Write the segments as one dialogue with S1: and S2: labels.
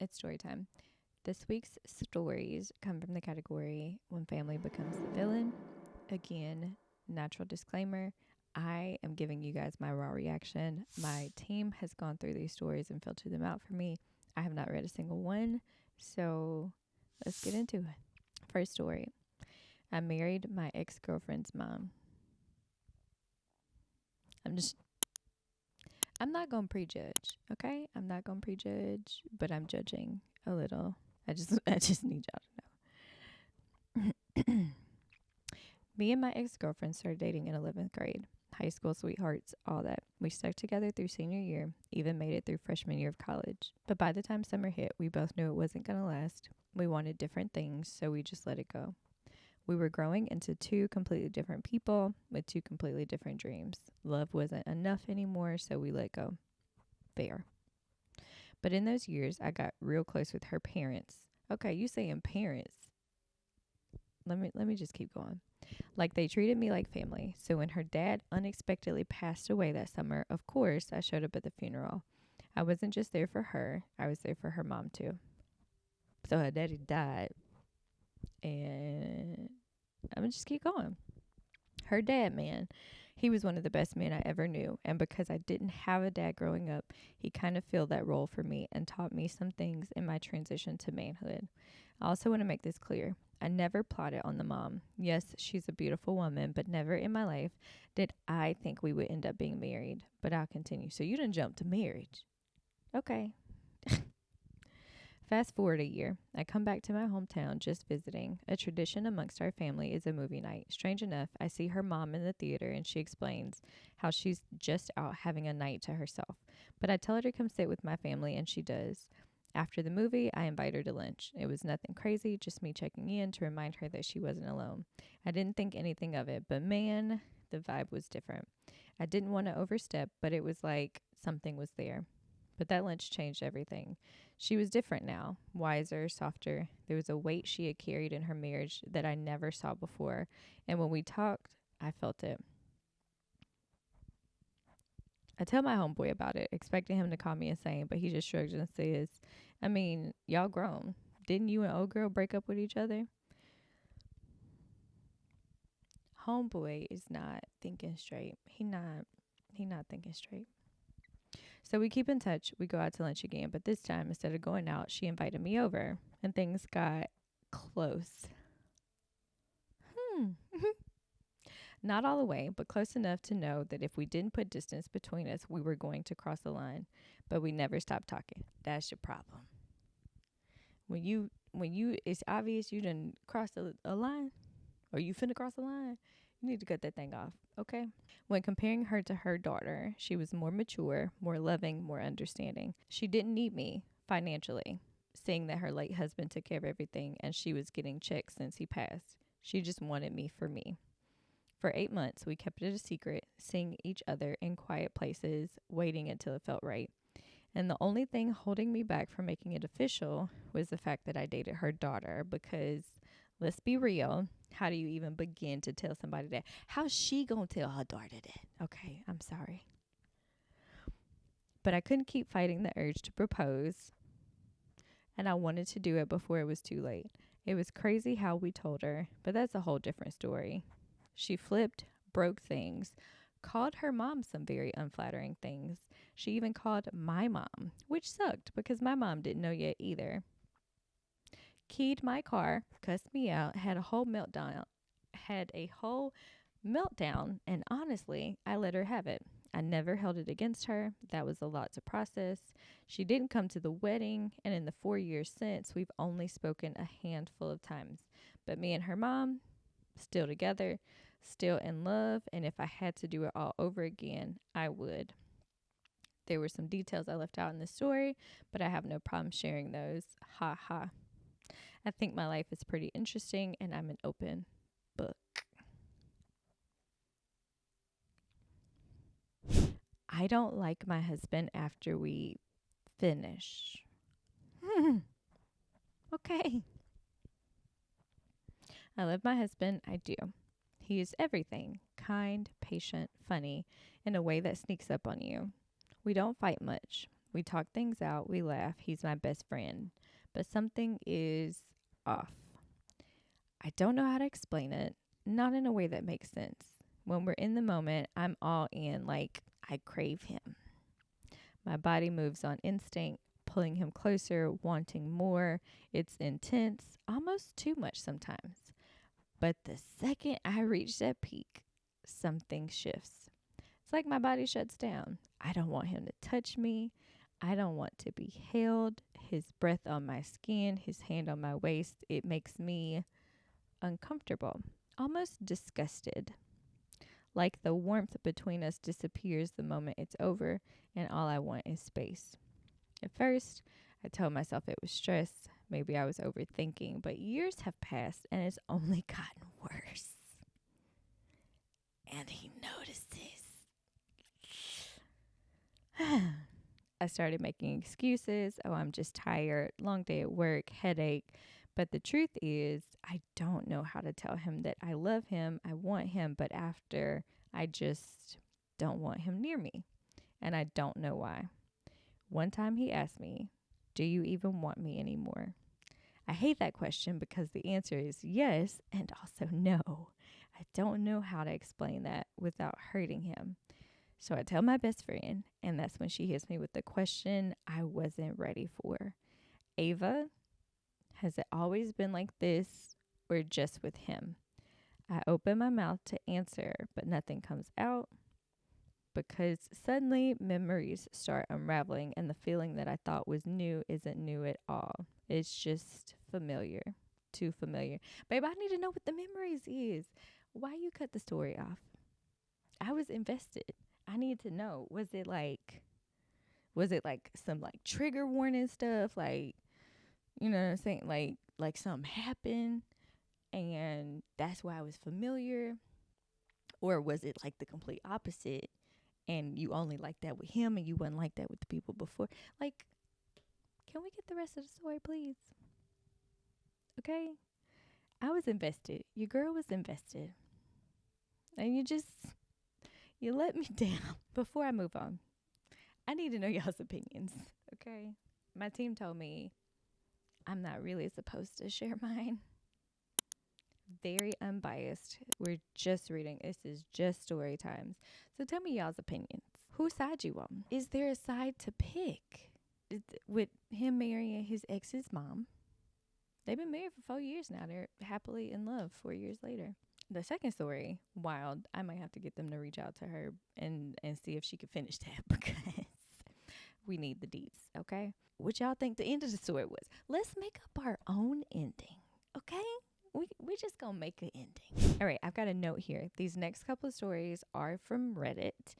S1: It's story time. This week's stories come from the category When Family Becomes the Villain. Again, natural disclaimer, I am giving you guys my raw reaction. My team has gone through these stories and filtered them out for me. I have not read a single one, so let's get into it. First story. I married my ex-girlfriend's mom. I'm not going to prejudge, okay? I'm not going to prejudge, but I'm judging a little. I just need y'all to know. Me and my ex-girlfriend started dating in 11th grade. High school sweethearts, all that. We stuck together through senior year, even made it through freshman year of college. But by the time summer hit, we both knew it wasn't going to last. We wanted different things, so we just let it go. We were growing into two completely different people with two completely different dreams. Love wasn't enough anymore, so we let go. Fair. But in those years, I got real close with her parents. Okay, you saying parents. Let me just keep going. Like, they treated me like family. So when her dad unexpectedly passed away that summer, of course, I showed up at the funeral. I wasn't just there for her. I was there for her mom, too. So her daddy died. And I'm going to just keep going. Her dad, man, he was one of the best men I ever knew. And because I didn't have a dad growing up, he kind of filled that role for me and taught me some things in my transition to manhood. I also want to make this clear. I never plotted on the mom. Yes, she's a beautiful woman, but never in my life did I think we would end up being married. But I'll continue. So you didn't jump to marriage. Okay. Fast forward a year. I come back to my hometown just visiting. A tradition amongst our family is a movie night. Strange enough, I see her mom in the theater and she explains how she's just out having a night to herself. But I tell her to come sit with my family and she does. After the movie, I invite her to lunch. It was nothing crazy, just me checking in to remind her that she wasn't alone. I didn't think anything of it, but man, the vibe was different. I didn't want to overstep, but it was like something was there. But that lunch changed everything. She was different now, wiser, softer. There was a weight she had carried in her marriage that I never saw before. And when we talked, I felt it. I tell my homeboy about it, expecting him to call me insane, but he just shrugs and says, I mean, y'all grown. Didn't you and old girl break up with each other? Homeboy is not thinking straight. He not thinking straight. So we keep in touch. We go out to lunch again, but this time instead of going out, she invited me over and things got close. Not all the way, but close enough to know that if we didn't put distance between us, we were going to cross the line. But we never stopped talking. That's your problem. When you it's obvious you done crossed a line or you finna cross the line, you need to cut that thing off, okay? When comparing her to her daughter, she was more mature, more loving, more understanding. She didn't need me financially, seeing that her late husband took care of everything and she was getting checks since he passed. She just wanted me for me. For 8 months, we kept it a secret, seeing each other in quiet places, waiting until it felt right. And the only thing holding me back from making it official was the fact that I dated her daughter because, let's be real, how do you even begin to tell somebody that? How's she gonna tell her daughter that? Okay, I'm sorry. But I couldn't keep fighting the urge to propose, and I wanted to do it before it was too late. It was crazy how we told her, but that's a whole different story. She flipped, broke things, called her mom some very unflattering things. She even called my mom, which sucked because my mom didn't know yet either. Keyed my car, cussed me out, had a whole meltdown, and honestly, I let her have it. I never held it against her. That was a lot to process. She didn't come to the wedding, and in the 4 years since, we've only spoken a handful of times. But me and her mom, still together, still in love, and if I had to do it all over again, I would. There were some details I left out in the story, but I have no problem sharing those. Ha ha. I think my life is pretty interesting, and I'm an open book. I don't like my husband after we finish. Okay. I love my husband. I do. He is everything: kind, patient, funny, in a way that sneaks up on you. We don't fight much. We talk things out. We laugh. He's my best friend. But something is off. I don't know how to explain it. Not in a way that makes sense. When we're in the moment, I'm all in, like I crave him. My body moves on instinct, pulling him closer, wanting more. It's intense, almost too much sometimes. But the second I reach that peak, something shifts. It's like my body shuts down. I don't want him to touch me. I don't want to be held. His breath on my skin, his hand on my waist, it makes me uncomfortable, almost disgusted. Like the warmth between us disappears the moment it's over, and all I want is space. At first, I told myself it was stress. Maybe I was overthinking, but years have passed and it's only gotten worse. And he notices. I started making excuses. Oh, I'm just tired. Long day at work, headache. But the truth is, I don't know how to tell him that I love him, I want him, but after, I just don't want him near me. And I don't know why. One time he asked me, "Do you even want me anymore?" I hate that question because the answer is yes and also no. I don't know how to explain that without hurting him. So I tell my best friend, and that's when she hits me with the question I wasn't ready for. "Ava, has it always been like this or just with him?" I open my mouth to answer, but nothing comes out because suddenly memories start unraveling and the feeling that I thought was new isn't new at all. It's just familiar, too familiar. Babe, I need to know what the memories is. Why you cut the story off? I was invested. I need to know. Was it like some like trigger warning stuff? Like, you know what I'm saying? Like something happened and that's why I was familiar? Or was it like the complete opposite and you only liked that with him and you wasn't like that with the people before? Like, can we get the rest of the story, please? Okay? I was invested. Your girl was invested. And you let me down. Before I move on, I need to know y'all's opinions. Okay? My team told me I'm not really supposed to share mine. Very unbiased. We're just reading. This is just story times. So tell me y'all's opinions. Whose side you on? Is there a side to pick? With him marrying his ex's mom. They've been married for 4 years now. They're happily in love 4 years later. The second story, wild. I might have to get them to reach out to her and see if she can finish that because we need the deets, okay? What y'all think the end of the story was? Let's make up our own ending, okay? We just gonna make an ending. All right, I've got a note here. These next couple of stories are from Reddit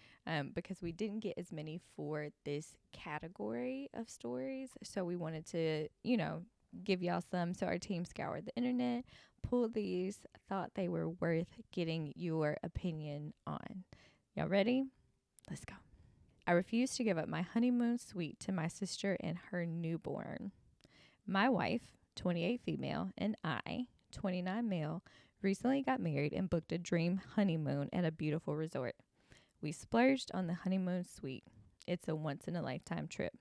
S1: because we didn't get as many for this category of stories. So we wanted to, give y'all some. So our team scoured the internet, pulled these, thought they were worth getting your opinion on. Y'all ready? Let's go. I refused to give up my honeymoon suite to my sister and her newborn. My wife, 28 female, and I, 29 male, recently got married and booked a dream honeymoon at a beautiful resort. We splurged on the honeymoon suite. It's a once-in-a-lifetime trip.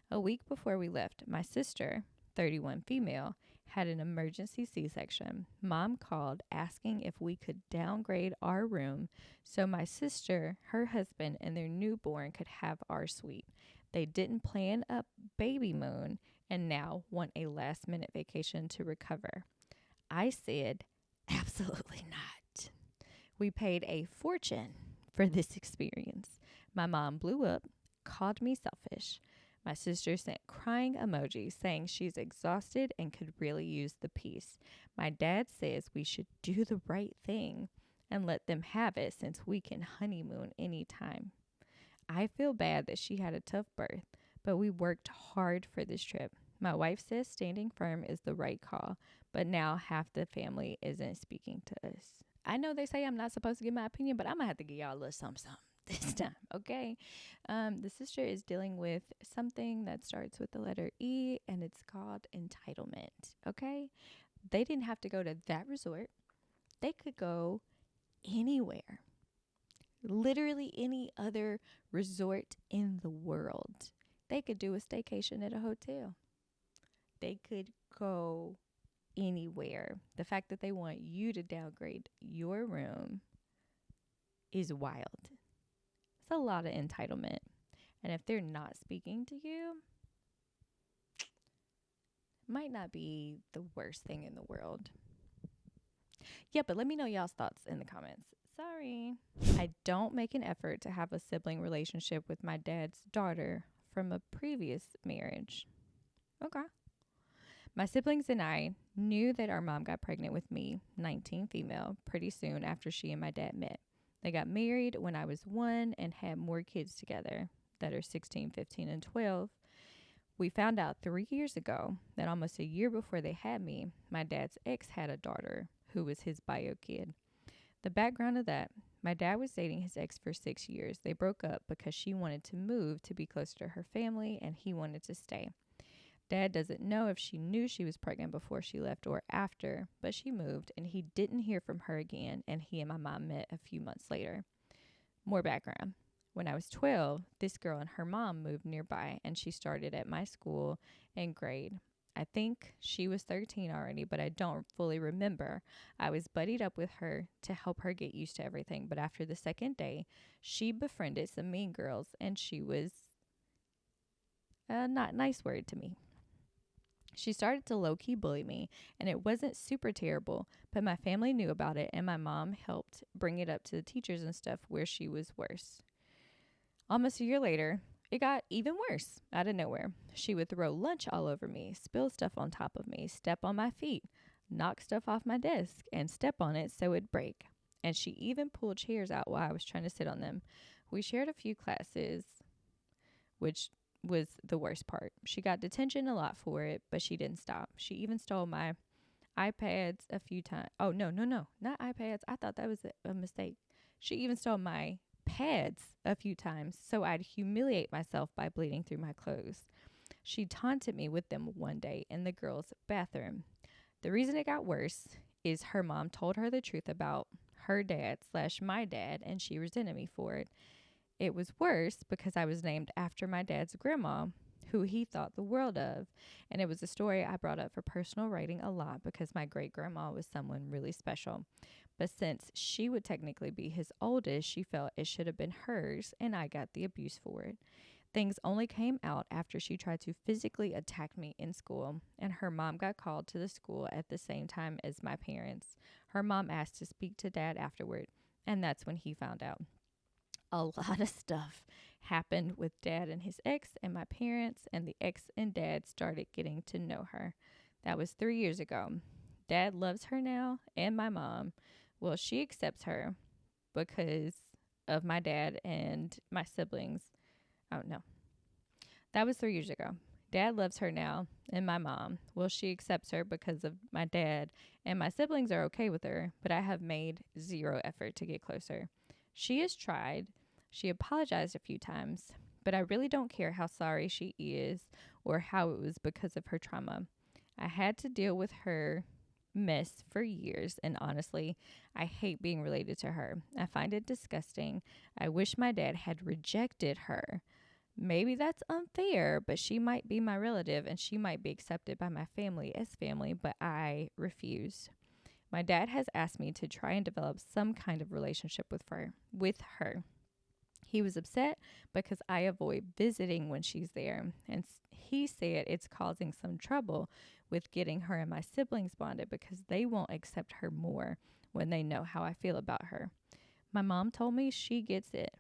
S1: A week before we left, my sister, 31 female, had an emergency C-section. Mom called asking if we could downgrade our room so my sister, her husband, and their newborn could have our suite. They didn't plan a baby moon and now want a last-minute vacation to recover. I said, absolutely not. We paid a fortune for this experience. My mom blew up, called me selfish. My sister sent crying emojis saying she's exhausted and could really use the peace. My dad says we should do the right thing and let them have it since we can honeymoon anytime. I feel bad that she had a tough birth, but we worked hard for this trip. My wife says standing firm is the right call, but now half the family isn't speaking to us. I know they say I'm not supposed to give my opinion, but I'm going to have to give y'all a little something this time, okay? The sister is dealing with something that starts with the letter E, and it's called entitlement, okay? They didn't have to go to that resort. They could go anywhere. Literally any other resort in the world. They could do a staycation at a hotel. They could go anywhere. The fact that they want you to downgrade your room is wild. It's a lot of entitlement. And if they're not speaking to you, it might not be the worst thing in the world. Yeah, but let me know y'all's thoughts in the comments. Sorry. I don't make an effort to have a sibling relationship with my dad's daughter from a previous marriage. Okay. My siblings and I knew that our mom got pregnant with me, 19 female, pretty soon after she and my dad met. They got married when I was 1 and had more kids together that are 16, 15, and 12. We found out 3 years ago that almost a year before they had me, my dad's ex had a daughter who was his bio kid. The background of that, my dad was dating his ex for 6 years. They broke up because she wanted to move to be closer to her family and he wanted to stay. Dad doesn't know if she knew she was pregnant before she left or after, but she moved and he didn't hear from her again, and he and my mom met a few months later. More background. When I was 12, this girl and her mom moved nearby, and she started at my school in grade. I think she was 13 already, but I don't fully remember. I was buddied up with her to help her get used to everything, but after the second day, she befriended some mean girls, and she was a not nice word to me. She started to low-key bully me, and it wasn't super terrible, but my family knew about it, and my mom helped bring it up to the teachers and stuff where she was worse. Almost a year later, it got even worse out of nowhere. She would throw lunch all over me, spill stuff on top of me, step on my feet, knock stuff off my desk, and step on it so it'd break. And she even pulled chairs out while I was trying to sit on them. We shared a few classes, which was the worst part. She got detention a lot for it, but she didn't stop. She even stole my iPads a few times. Oh, no, not iPads. I thought that was a mistake. She even stole my pads a few times, so I'd humiliate myself by bleeding through my clothes. She taunted me with them one day in the girls' bathroom. The reason it got worse is her mom told her the truth about her dad/my dad, and she resented me for it. It was worse because I was named after my dad's grandma, who he thought the world of. And it was a story I brought up for personal writing a lot because my great-grandma was someone really special. But since she would technically be his oldest, she felt it should have been hers, and I got the abuse for it. Things only came out after she tried to physically attack me in school, and her mom got called to the school at the same time as my parents. Her mom asked to speak to Dad afterward, and that's when he found out. A lot of stuff happened with Dad and his ex and my parents, and the ex and Dad started getting to know her. That was 3 years ago. Dad loves her now, and my mom. Well, she accepts her because of my dad and my siblings. Oh, no. That was 3 years ago. Dad loves her now, and my mom. Well, she accepts her because of my dad, and my siblings are okay with her, but I have made zero effort to get closer. She has tried. She apologized a few times, but I really don't care how sorry she is or how it was because of her trauma. I had to deal with her mess for years, and honestly, I hate being related to her. I find it disgusting. I wish my dad had rejected her. Maybe that's unfair, but she might be my relative and she might be accepted by my family as family, but I refuse. My dad has asked me to try and develop some kind of relationship with her. He was upset because I avoid visiting when she's there, and he said it's causing some trouble with getting her and my siblings bonded because they won't accept her more when they know how I feel about her. My mom told me she gets it,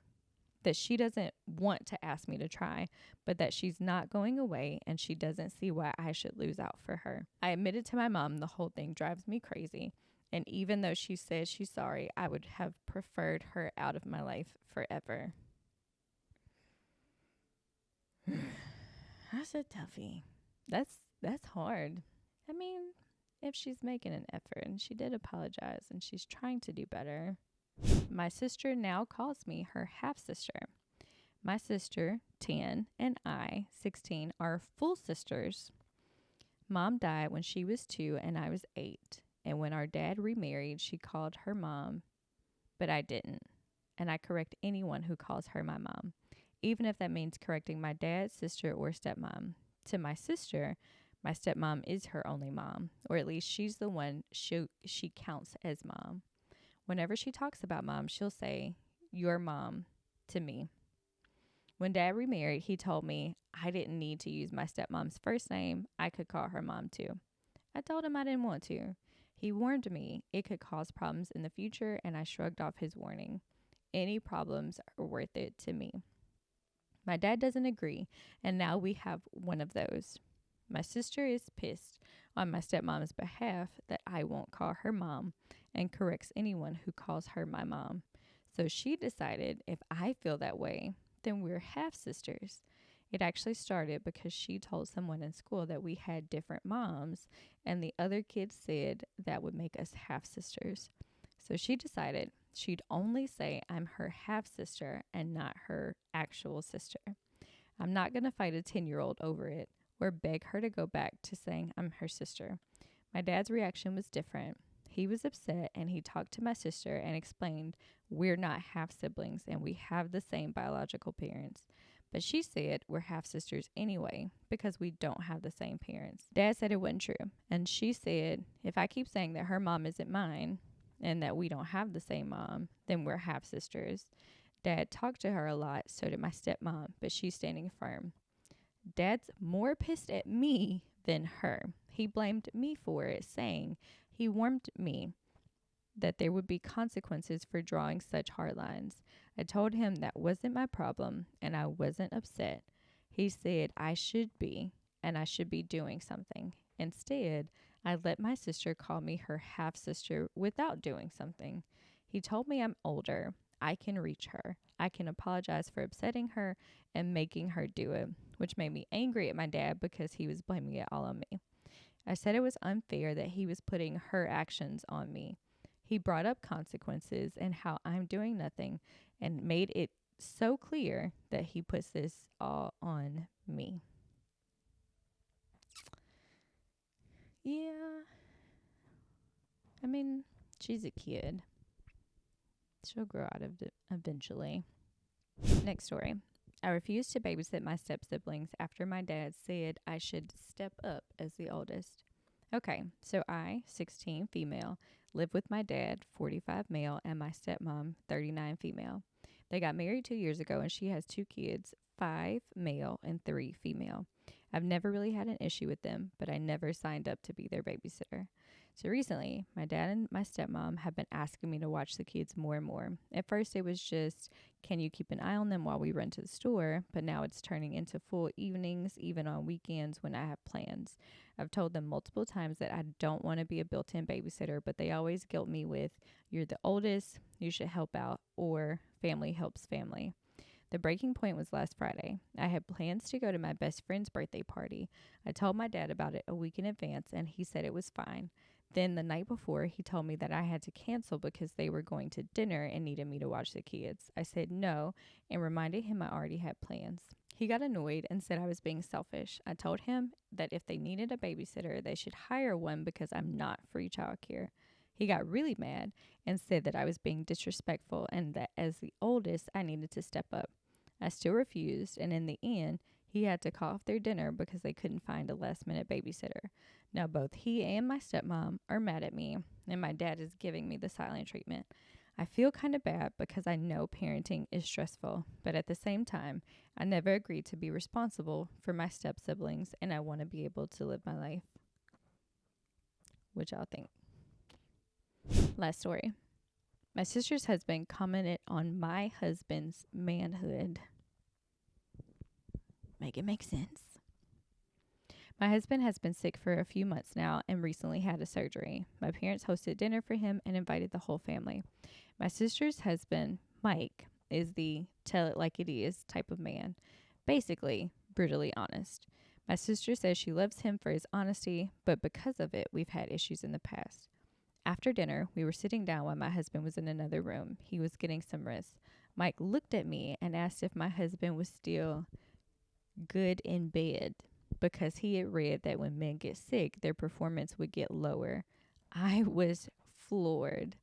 S1: that she doesn't want to ask me to try, but that she's not going away and she doesn't see why I should lose out for her. I admitted to my mom the whole thing drives me crazy, and even though she says she's sorry, I would have preferred her out of my life forever. That's a toughie. That's hard. I mean, if she's making an effort, and she did apologize and she's trying to do better. My sister now calls me her half-sister. My sister, 10, and I, 16, are full sisters. Mom died when she was 2 and I was 8. And when our dad remarried, she called her mom, but I didn't. And I correct anyone who calls her my mom. even if that means correcting my dad, sister, or stepmom. To my sister, my stepmom is her only mom, or at least she's the one she counts as mom. Whenever she talks about mom, she'll say, "Your mom," to me. When dad remarried, he told me I didn't need to use my stepmom's first name. I could call her mom too. I told him I didn't want to. He warned me it could cause problems in the future, and I shrugged off his warning. Any problems are worth it to me. My dad doesn't agree, and now we have one of those. My sister is pissed on my stepmom's behalf that I won't call her mom and corrects anyone who calls her my mom. So she decided if I feel that way, then we're half sisters. It actually started because she told someone in school that we had different moms, and the other kids said that would make us half sisters. So she decided she'd only say I'm her half sister and not her actual sister. I'm not going to fight a 10-year-old over it or beg her to go back to saying I'm her sister. My dad's reaction was different. He was upset and he talked to my sister and explained we're not half siblings and we have the same biological parents. But she said we're half sisters anyway because we don't have the same parents. Dad said it wasn't true. And she said if I keep saying that her mom isn't mine and that we don't have the same mom, then we're half sisters. Dad talked to her a lot, so did my stepmom, but she's standing firm. Dad's more pissed at me than her. He blamed me for it, saying he warned me that there would be consequences for drawing such hard lines. I told him that wasn't my problem and I wasn't upset. He said I should be and I should be doing something. Instead, I let my sister call me her half sister without doing something. He told me I'm older. I can reach her. I can apologize for upsetting her and making her do it, which made me angry at my dad because he was blaming it all on me. I said it was unfair that he was putting her actions on me. He brought up consequences and how I'm doing nothing and made it so clear that he puts this all on me. Yeah. I mean, she's a kid. She'll grow out of it eventually. Next story. I refused to babysit my step-siblings after my dad said I should step up as the oldest. Okay, so I, 16, female, live with my dad, 45, male, and my stepmom, 39, female. They got married 2 years ago, and she has 2 kids, 5 male and 3 female. I've never really had an issue with them, but I never signed up to be their babysitter. So recently, my dad and my stepmom have been asking me to watch the kids more and more. At first, it was just, can you keep an eye on them while we run to the store? But now it's turning into full evenings, even on weekends when I have plans. I've told them multiple times that I don't want to be a built-in babysitter, but they always guilt me with, you're the oldest, you should help out, or family helps family. The breaking point was last Friday. I had plans to go to my best friend's birthday party. I told my dad about it a week in advance, and he said it was fine. Then the night before, he told me that I had to cancel because they were going to dinner and needed me to watch the kids. I said no and reminded him I already had plans. He got annoyed and said I was being selfish. I told him that if they needed a babysitter, they should hire one because I'm not free childcare. He got really mad and said that I was being disrespectful and that as the oldest, I needed to step up. I still refused, and in the end, he had to call off their dinner because they couldn't find a last-minute babysitter. Now, both he and my stepmom are mad at me, and my dad is giving me the silent treatment. I feel kind of bad because I know parenting is stressful, but at the same time, I never agreed to be responsible for my step-siblings, and I want to be able to live my life. What y'all think? Last story. My sister's husband commented on my husband's manhood. Make it make sense. My husband has been sick for a few months now and recently had a surgery. My parents hosted dinner for him and invited the whole family. My sister's husband, Mike, is the tell it like it is type of man. Basically, brutally honest. My sister says she loves him for his honesty, but because of it, we've had issues in the past. After dinner, we were sitting down while my husband was in another room. He was getting some rest. Mike looked at me and asked if my husband was still good in bed because he had read that when men get sick, their performance would get lower. I was floored.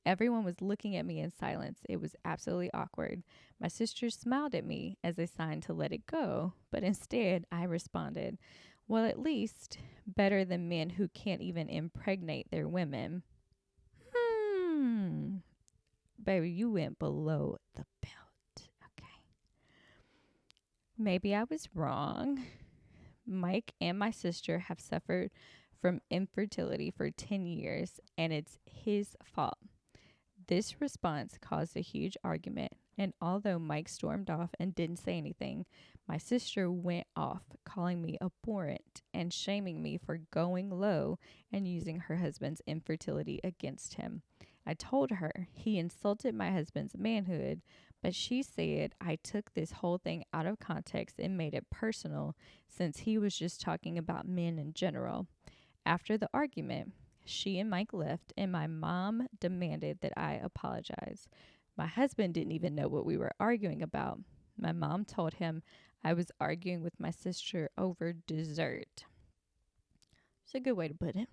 S1: Everyone was looking at me in silence. It was absolutely awkward. My sister smiled at me as a sign to let it go, but instead I responded, well, at least better than men who can't even impregnate their women. Baby, you went below the belt. Okay. Maybe I was wrong. Mike and my sister have suffered from infertility for 10 years, and it's his fault. This response caused a huge argument, and although Mike stormed off and didn't say anything, my sister went off, calling me abhorrent and shaming me for going low and using her husband's infertility against him. I told her he insulted my husband's manhood, but she said I took this whole thing out of context and made it personal since he was just talking about men in general. After the argument, she and Mike left, and my mom demanded that I apologize. My husband didn't even know what we were arguing about. My mom told him I was arguing with my sister over dessert. It's a good way to put it.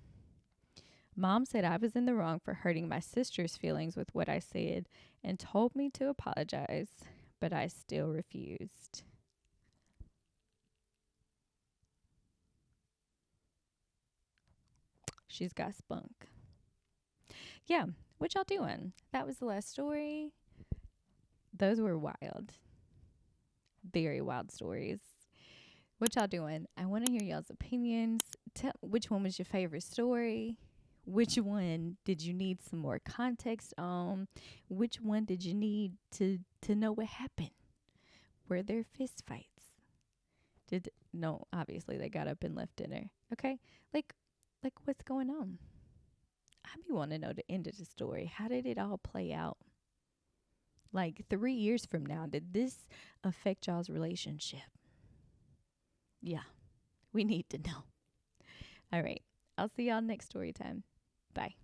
S1: Mom said I was in the wrong for hurting my sister's feelings with what I said and told me to apologize, but I still refused. She's got spunk. Yeah, what y'all doing? That was the last story. Those were wild. Very wild stories. What y'all doing? I want to hear y'all's opinions. Tell which one was your favorite story? Which one did you need some more context on? Which one did you need to know what happened? Were there fist fights? No, obviously they got up and left dinner. Okay? Like what's going on? I be wanting to know the end of the story. How did it all play out? Like 3 years from now, did this affect y'all's relationship? Yeah, we need to know. All right. I'll see y'all next story time. Bye.